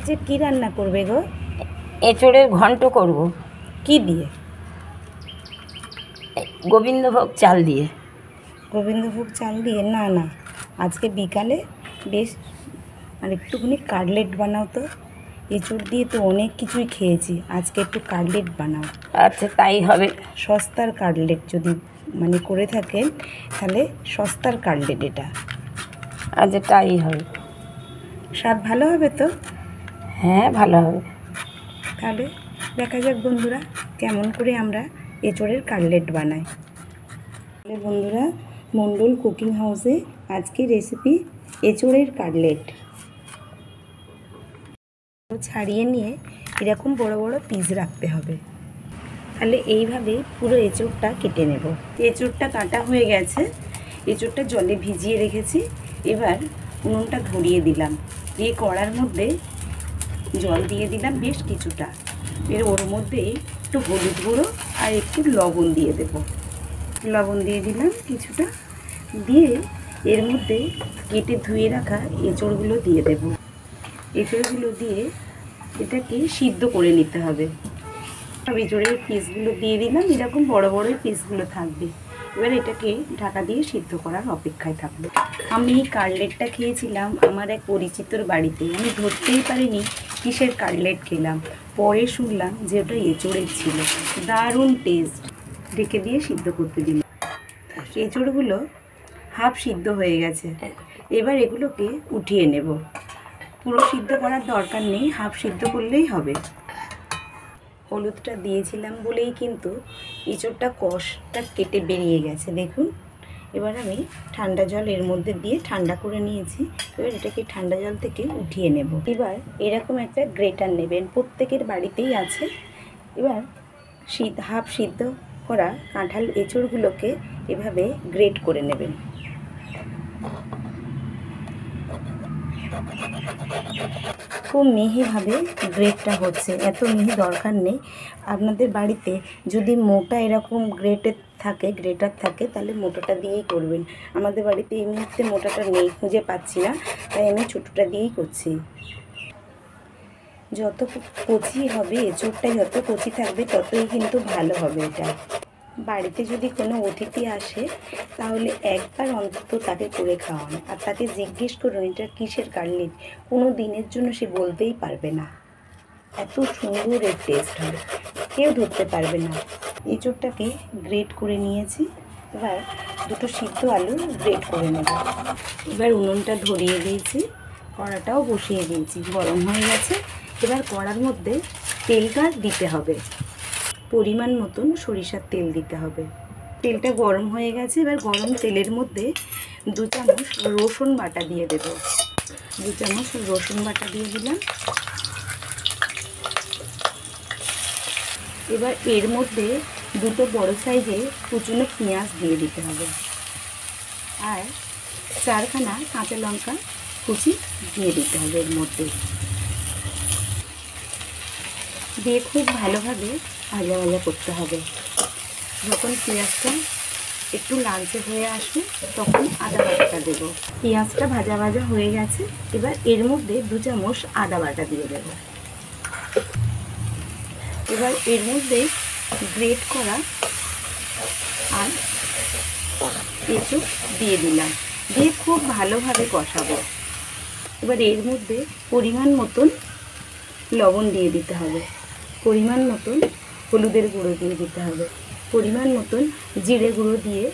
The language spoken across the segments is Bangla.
যে কি রান্না করবে গো? এঁচোড়ের ঘন্ট করব। কি দিয়ে? গোবিন্দভোগ চাল দিয়ে। গোবিন্দভোগ চাল দিয়ে? না না, আজকে বিকালে বেশ একটুখানি কাটলেট বানাও তো। এঁচোড় দিয়ে তো অনেক কিছুই খেয়েছি, আজকে একটু কাটলেট বানাও। আচ্ছা, তাই হবে। সস্তার কাটলেট যদি করে থাকেন তাহলে সস্তার কাটলেট এটা। আচ্ছা, তাই হবে। স্বাদ ভালো হবে তো? হ্যাঁ, ভালো হবে। তাহলে দেখা যাক বন্ধুরা কেমন করে আমরা এঁচোড়ের কাটলেট বানাই। তাহলে বন্ধুরা, মণ্ডল কুকিং হাউসে আজকে রেসিপি এঁচোড়ের কাটলেট। ছাড়িয়ে নিয়ে এরকম বড় বড় পিস রাখতে হবে। তাহলে এইভাবে পুরো এঁচোড়টা কেটে নেব। এঁচোড়টা কাটা হয়ে গেছে, এঁচোড়টা জলে ভিজিয়ে রেখেছি। এবার উনুনটা ধরিয়ে দিলাম, দিয়ে কড়ার মধ্যে জল দিয়ে দিলাম বেশ কিছুটা। এর ওর মধ্যে একটু হলুদ গুঁড়ো আর একটু লবণ দিয়ে দেব। লবণ দিয়ে দিলাম কিছুটা, দিয়ে এর মধ্যে কেটে ধুয়ে রাখা এঁচোড়গুলো দিয়ে দেব। এঁচোড়গুলো দিয়ে এটাকে সিদ্ধ করে নিতে হবে। সব এঁচোড়ের পিসগুলো দিয়ে দিলাম, এরকম বড় বড় পিসগুলো থাকবে। এবার এটাকে ঢাকা দিয়ে সিদ্ধ করার অপেক্ষায় থাকবে। আমি এই কাটলেটটা খেয়েছিলাম আমার এক পরিচিতর বাড়িতে। আমি ধরতেই পারিনি কিসের কাটলেট খেলাম, পরে শুনলাম যে ওটা এঁচোড়ের ছিল। দারুণ টেস্ট। ঢেকে দিয়ে সিদ্ধ করতে দিলাম। এঁচোড়গুলো হাফ সিদ্ধ হয়ে গেছে, এবার এগুলোকে উঠিয়ে নেব। পুরো সিদ্ধ করার দরকার নেই, হাফ সিদ্ধ করলেই হবে। হলুদটা দিয়েছিলাম বলেই কিন্তু এঁচোড়টা কষটা কেটে বেরিয়ে গেছে, দেখুন। এবার আমি ঠান্ডা জল এর মধ্যে দিয়ে ঠান্ডা করে নিয়েছি। এবার এটাকে ঠান্ডা জল থেকে উঠিয়ে নেব। এবার এরকম একটা গ্রেটার নেবেন, প্রত্যেকের বাড়িতেই আছে। এবার হাফ সিদ্ধ করা কাঁঠাল এঁচোড়গুলোকে এভাবে গ্রেট করে নেবেন। খুব মিহিভাবে গ্রেটটা হচ্ছে, এত মিহি দরকার নেই। আপনাদের বাড়িতে যদি মোটা এরকম গ্রেটার থাকে তাহলে মোটাটা দিয়েই করবেন। আমাদের বাড়িতে এই মুহূর্তে মোটাটা নেই, খুঁজে পাচ্ছি না, তাই আমি ছোটোটা দিয়েই করছি। যত কচি হবে এঁচোড়টা, যত কচি থাকবে ততই কিন্তু ভালো হবে এটা। বাড়িতে যদি কোনো অতিথি আসে তাহলে একবার অন্তত তাকে করে খাওয়ান, আর তাকে জিজ্ঞেস করুন এটা কিসের কাটলেট। কোনো দিনের জন্য সে বলতেই পারবে না, এত সুন্দর এর টেস্ট হয়, কেউ ধরতে পারবে না। এঁচোড়টাকে গ্রেট করে নিয়েছি, এবার দুটো সিদ্ধ আলু গ্রেট করে নেব। এবার উনুনটা ধরিয়ে দিয়েছি, কড়াটাও বসিয়ে দিয়েছি, গরম হয়ে গেছে। এবার কড়ার মধ্যে তেলটা দিতে হবে, পরিমাণ মতন সরিষার তেল দিতে হবে। তেলটা গরম হয়ে গেছে, এবার গরম তেলের মধ্যে 2 চামচ রসুন বাটা দিয়ে দেব। 2 চামচ রসুন বাটা দিয়ে দিলাম। এবার এর মধ্যে দুটো বড় সাইজের কুচনো পেঁয়াজ দিয়ে দিতে হবে, আর 4খানা কাঁচা লঙ্কা কুচি দিয়ে দিতে হবে এর মধ্যে। দিয়ে খুব ভালোভাবে ভাজা ভাজা করতে হবে। যখন পেঁয়াজটা একটু লালচে হয়ে আসবে তখন আদা বাটাটা দেবো। পেঁয়াজটা ভাজা ভাজা হয়ে গেছে, এবার এর মধ্যে 2 চামচ আদা বাটা দিয়ে দেব। এবার এর মধ্যে গ্রেট করা আর এঁচোড় দিয়ে দিলাম, দিয়ে খুব ভালোভাবে কষাবো। এবার এর মধ্যে পরিমাণ মতন লবণ দিয়ে দিতে হবে, পরিমাণ মতন হলুদের গুঁড়ো দিয়ে দিতে হবে, পরিমাণ মতন জিরে গুঁড়ো দিয়ে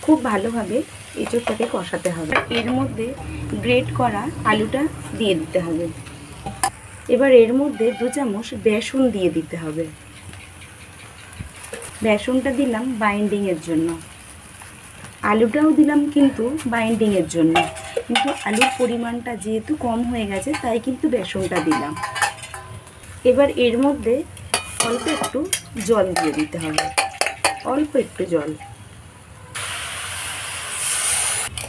খুব ভালোভাবে এঁচোড়টাকে কষাতে হবে। এর মধ্যে গ্রেট করা আলুটা দিয়ে দিতে হবে। এবার এর মধ্যে 2 চামচ বেসন দিয়ে দিতে হবে। বেসনটা দিলাম বাইন্ডিংয়ের জন্য, আলুটাও দিলাম কিন্তু বাইন্ডিংয়ের জন্য, কিন্তু আলুর পরিমাণটা যেহেতু কম হয়ে গেছে তাই কিন্তু বেসনটা দিলাম। এবার এর মধ্যে অল্প একটু জল দিয়ে দিতে হবে, অল্প একটু জল।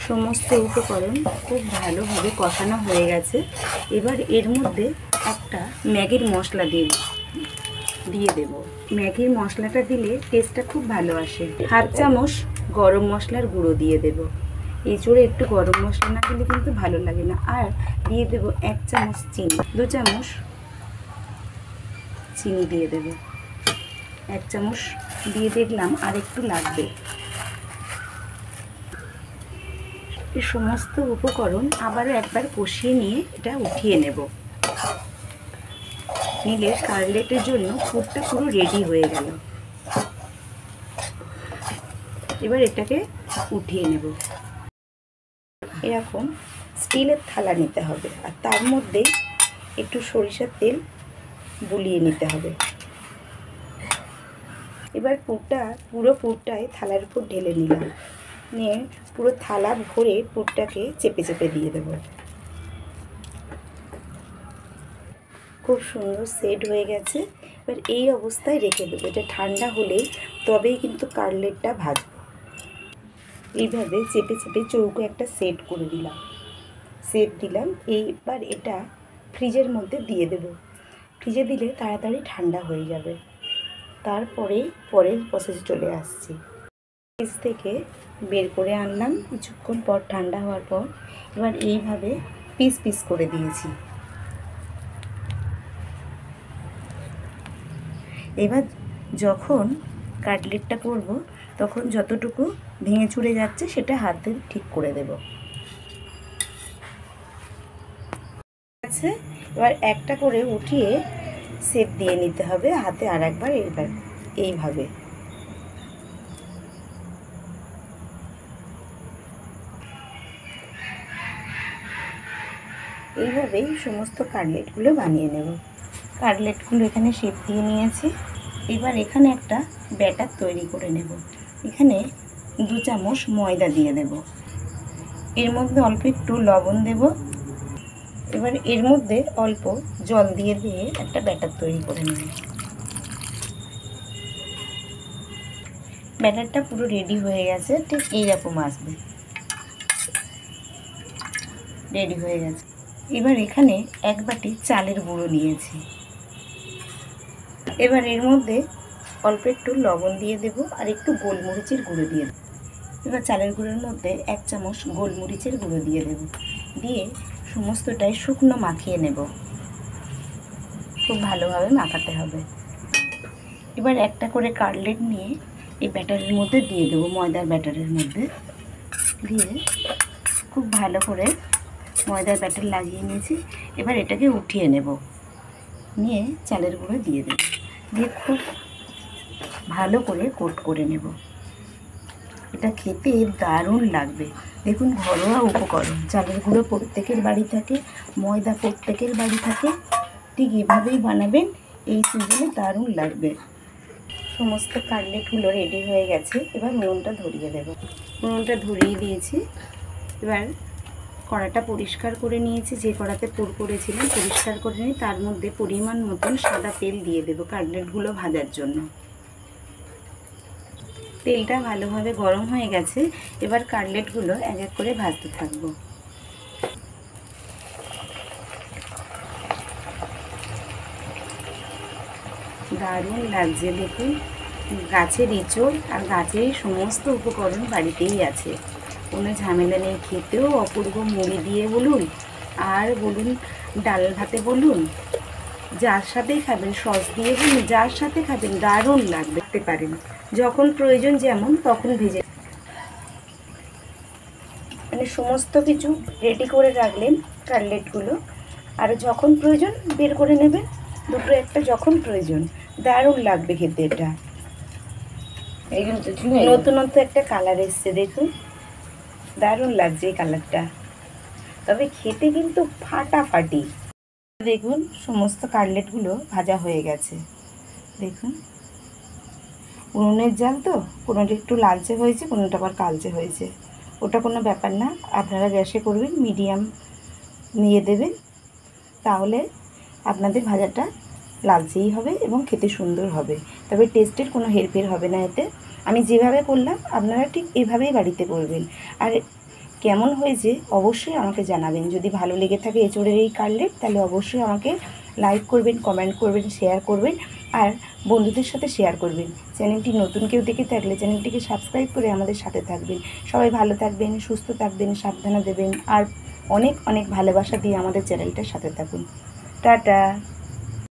সমস্ত উপকরণ খুব ভালোভাবে কষানো হয়ে গেছে। এবার এর মধ্যে একটা ম্যাগির মশলা দিয়ে দেব। ম্যাগির মশলাটা দিলে টেস্টটা খুব ভালো আসে। হাফ চামচ গরম মশলার গুঁড়ো দিয়ে দেব। এঁচোড়ে একটু গরম মশলা না দিলে কিন্তু ভালো লাগে না। আর দিয়ে দেবো 1 চামচ চিনি, 2 চামচ চিনি দিয়ে দেবো, 1 চামচ দিয়ে দেখলাম আর একটু লাগবে। এই সমস্ত উপকরণ আবারও একবার কষিয়ে নিয়ে এটা উঠিয়ে নেব। নিলে কাটলেটের জন্য পুরটা পুরো রেডি হয়ে গেল। এবার এটাকে উঠিয়ে নেব। এরকম স্টিলের থালা নিতে হবে, আর তার মধ্যে একটু সরিষার তেল বুলিয়ে নিতে হবে। এবার পুরো পুরটাই থালার উপর ঢেলে নিলাম, নিয়ে পুরো থালা ভরে পুরটাকে চেপে চেপে দিয়ে দেব। খুব সুন্দর সেট হয়ে গেছে। এবার এই অবস্থায় রেখে দেবো। এটা ঠান্ডা হলেই তবেই কিন্তু কাটলেটটা ভাজবো। এইভাবে চেপে চেপে চৌকো একটা সেট করে দিলাম, এইবার এটা ফ্রিজের মধ্যে দিয়ে দেব। ফ্রিজে দিলে তাড়াতাড়ি ঠান্ডা হয়ে যাবে। তারপরে পরের প্রসেসে চলে আসছি। ফ্রিজ থেকে বের করে আনলাম কিছুক্ষণ পর, ঠান্ডা হওয়ার পর। এবার এইভাবে পিস পিস করে দিয়েছি। এবার যখন কাটলেটটা করব তখন যতটুকু ভেঙে চুরে যাচ্ছে সেটা হাত দিয়ে ঠিক করে দেব। আছে, এবার একটা করে উঠিয়ে শেপ দিয়ে নিতে হবে হাতে আর একবার। এবার এইভাবেই সমস্ত কাটলেটগুলো বানিয়ে নেব। কাটলেটগুলো এখানে শেপ দিয়ে নিয়েছি। এবার এখানে একটা ব্যাটার তৈরি করে নেব। এখানে 2 চামচ ময়দা দিয়ে দেব, এর মধ্যে অল্প একটু লবণ দেব। এবার এর মধ্যে অল্প জল দিয়ে একটা ব্যাটার তৈরি করে নেব। ব্যাটারটা পুরো রেডি হয়ে গেছে, ঠিক এইরকম আসবে। রেডি হয়ে গেছে। এবার এখানে 1 বাটি চালের গুঁড়ো নিয়েছি। এবার এর মধ্যে অল্প একটু লবণ দিয়ে দেব আর একটু গোলমরিচের গুঁড়ো দিয়ে দেব। এবার চালের গুঁড়োর মধ্যে 1 চামচ গোলমরিচের গুঁড়ো দিয়ে দেব, দিয়ে সমস্তটাই শুকনো মাখিয়ে নেব। খুব ভালোভাবে মাখাতে হবে। এবার একটা করে কাটলেট নিয়ে এই ব্যাটারের মধ্যে দিয়ে দেবো, ময়দার ব্যাটারের মধ্যে দিয়ে খুব ভালো করে ময়দার ব্যাটার লাগিয়ে নিয়েছি। এবার এটাকে উঠিয়ে নেব, নিয়ে চালের গুঁড়ো দিয়ে দেব, দিয়ে খুব ভালো করে কোট করে নেব। এটা খেতে দারুণ লাগবে। দেখুন, ঘরোয়া উপকরণ, চালের গুঁড়ো প্রত্যেকের বাড়ি থাকে, ময়দা প্রত্যেকের বাড়ি থাকে। ঠিক এভাবেই বানাবেন, এই সিজনে দারুণ লাগবে। সমস্ত কাটলেটগুলো রেডি হয়ে গেছে। এবার উনুনটা ধরিয়ে দেব। উনুনটা ধরিয়ে দিয়েছি। এবার কড়াটা পরিষ্কার করে নিয়েছি, যে কড়াতে পুর করেছিলাম পরিষ্কার করে নিয়ে তার মধ্যে পরিমাণ মতন সাদা তেল দিয়ে দেবো কাটলেটগুলো ভাজার জন্য। তেলটা ভালোভাবে গরম হয়ে গেছে। এবার কাটলেটগুলো এক এক করে ভাজতে থাকবো। দারুণ লাগছে দেখুন। গাছের এঁচোড় আর গাছের সমস্ত উপকরণ বাড়িতেই আছে, কোনো ঝামেলা নেই। খেতেও অপূর্ব, মুড়ি দিয়ে বলুন আর বলুন ডাল ভাতে বলুন, যার সাথেই খাবেন, সস দিয়ে বলুন, যার সাথে খাবেন দারুণ লাগবে। খেতে পারেন যখন প্রয়োজন, যেমন তখন ভেজে, মানে সমস্ত কিছু রেডি করে রাখলেন কাটলেটগুলো, আর যখন প্রয়োজন বের করে নেবেন, দুটো একটা যখন প্রয়োজন। দারুণ লাগবে খেতে। এটা নতুনত্ব একটা কালার এসছে, দেখুন দারুণ লাগছে এই কালারটা। তবে খেতে কিন্তু ফাটাফাটি। দেখুন সমস্ত কাটলেটগুলো ভাজা হয়ে গেছে। দেখুন, উনুনের জাল তো, কোনোটা একটু লালচে হয়েছে, কোনোটা আবার কালচে হয়েছে। ওটা কোনো ব্যাপার না, আপনারা গ্যাসে করবেন, মিডিয়াম নিয়ে দেবেন, তাহলে আপনাদের ভাজাটা লালচেই হবে এবং খেতে সুন্দর হবে। তবে টেস্টের কোনো হেরফের হবে না এতে। আমি যেভাবে করলাম আপনারা ঠিক এভাবেই বাড়িতে করবেন। আর কেমন হয়েছে অবশ্যই আমাকে জানাবেন। যদি ভালো লেগে থাকে এঁচোড়ের এই কাটলেট, তাহলে অবশ্যই আমাকে লাইক করবেন, কমেন্ট করবেন, শেয়ার করবেন। আর বন্ধুদের সাথে শেয়ার করবেন। চ্যানেলটি নতুন কেউ দেখে থাকলে চ্যানেলটিকে সাবস্ক্রাইব করে আমাদের সাথে থাকবেন। সবাই ভালো থাকবেন, সুস্থ থাকবেন, সাবধানে দেবেন আর অনেক অনেক ভালোবাসা দিয়ে আমাদের চ্যানেলটার সাথে থাকুন। টাটা।